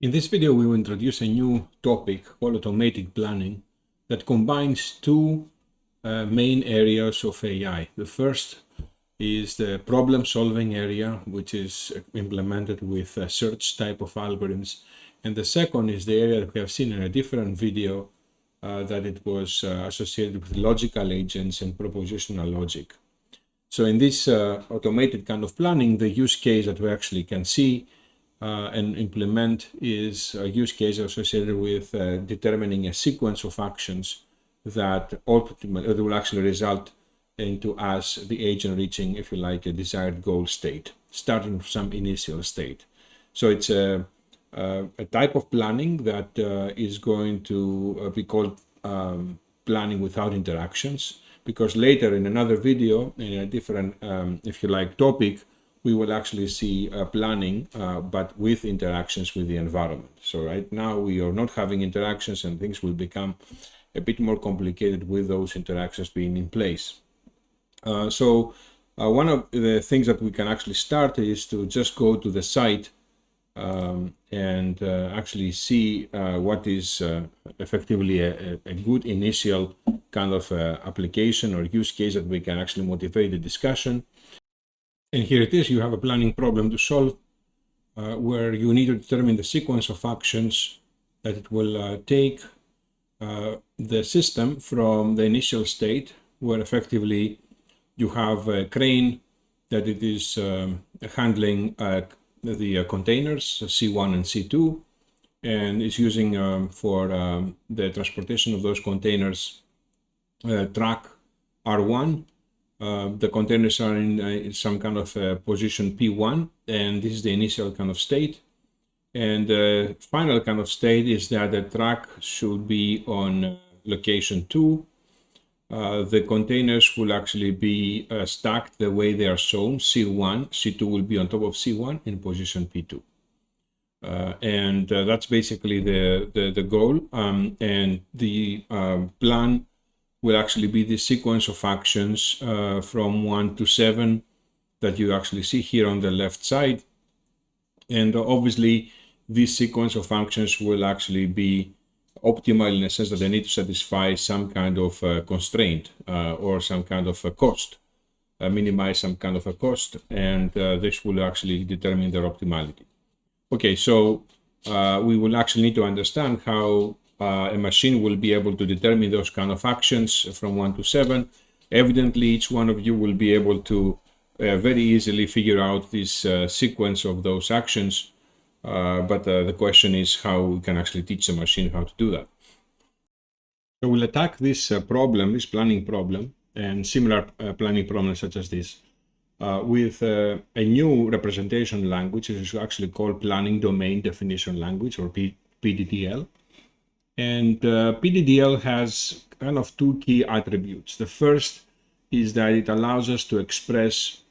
In this video, we will introduce a new topic called automated planning that combines two main areas of AI. The first is the problem-solving area, which is implemented with search type of algorithms. And the second is the area that we have seen in a different video that it was associated with logical agents and propositional logic. So in this automated kind of planning, the use case that we actually can see and implement is a use case associated with determining a sequence of actions that ultimately will actually result into us, the agent, reaching, if you like, a desired goal state, starting from some initial state. So it's a type of planning that is going to be called planning without interactions, because later in another video, in a different, if you like, topic, we will actually see planning, but with interactions with the environment. So right now we are not having interactions, and things will become a bit more complicated with those interactions being in place. So one of the things that we can actually start is to just go to the site and actually see what is effectively a good initial kind of application or use case that we can actually motivate the discussion. And here it is. You have a planning problem to solve where you need to determine the sequence of actions that it will take the system from the initial state, where effectively you have a crane that it is handling the containers C1 and C2, and is using for the transportation of those containers truck R1. The containers are in some kind of position P1, and this is the initial kind of state. And the final kind of state is that the truck should be on location 2. The containers will actually be stacked the way they are shown. C1, C2 will be on top of C1 in position P2. And that's basically the goal. And the plan will actually be the sequence of actions from 1 to 7 that you actually see here on the left side. And obviously, this sequence of functions will actually be optimal in the sense that they need to satisfy some kind of constraint or some kind of a cost, minimize some kind of a cost, and this will actually determine their optimality. Okay, so we will actually need to understand how a machine will be able to determine those kind of actions from 1 to 7. Evidently, each one of you will be able to very easily figure out this sequence of those actions. But the question is how we can actually teach the machine how to do that. So we'll attack this problem, this planning problem, and similar planning problems such as this with a new representation language, which is actually called Planning Domain Definition Language, or PDDL. And PDDL has kind of two key attributes. The first is that it allows us to express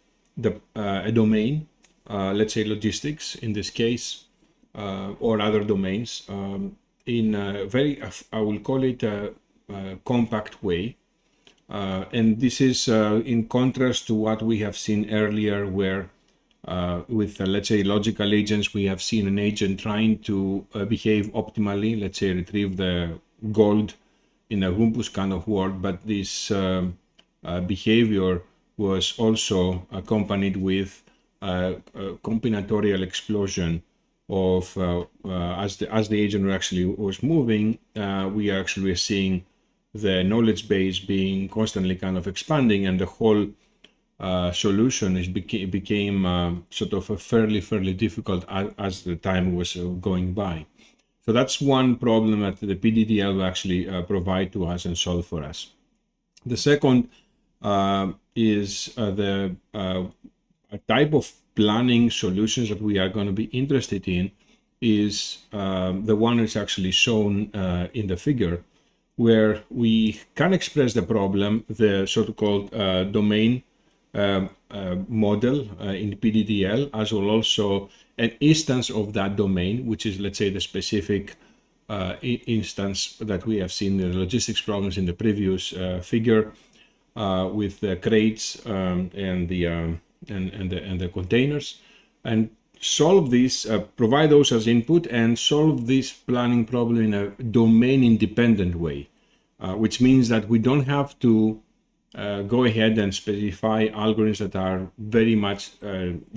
a domain, let's say logistics in this case, or other domains, in a very, I will call it a compact way. And this is in contrast to what we have seen earlier, where with, let's say, logical agents, we have seen an agent trying to behave optimally, let's say retrieve the gold in a rumpus kind of world, but this behavior was also accompanied with a combinatorial explosion of, as the agent actually was moving, we actually were seeing the knowledge base being constantly kind of expanding, and the whole solution became sort of a fairly difficult as the time was going by. So that's one problem that the PDDL will actually provide to us and solve for us. The second is the type of planning solutions that we are going to be interested in is the one that's actually shown in the figure, where we can express the problem, the so-called domain model in PDDL, as well also an instance of that domain, which is, let's say, the specific instance that we have seen in the logistics problems in the previous figure with the crates and the containers. And solve this, provide those as input, and solve this planning problem in a domain independent way, which means that we don't have to go ahead and specify algorithms that are very much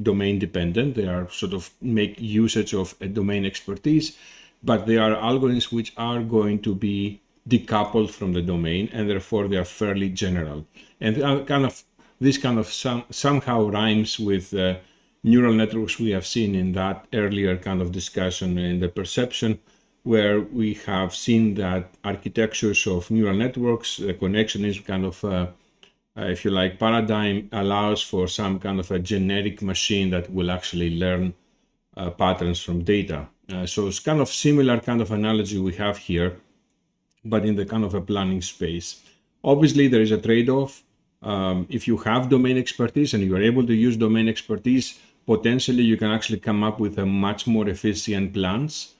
domain dependent. They are sort of make usage of a domain expertise, but they are algorithms which are going to be decoupled from the domain, and therefore they are fairly general. And this kind of somehow rhymes with neural networks we have seen in that earlier kind of discussion in the perception, where we have seen that architectures of neural networks, the connectionism kind of, if you like, paradigm allows for some kind of a generic machine that will actually learn patterns from data. So it's kind of similar kind of analogy we have here, but in the kind of a planning space. Obviously, there is a trade-off. If you have domain expertise and you are able to use domain expertise, potentially you can actually come up with a much more efficient plans.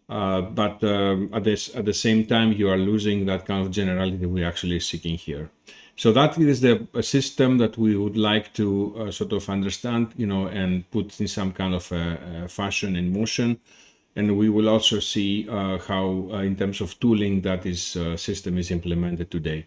But at the same time, you are losing that kind of generality we're actually seeking here. So that is the system that we would like to sort of understand, and put in some kind of fashion in motion. And we will also see how, in terms of tooling, that system is implemented today.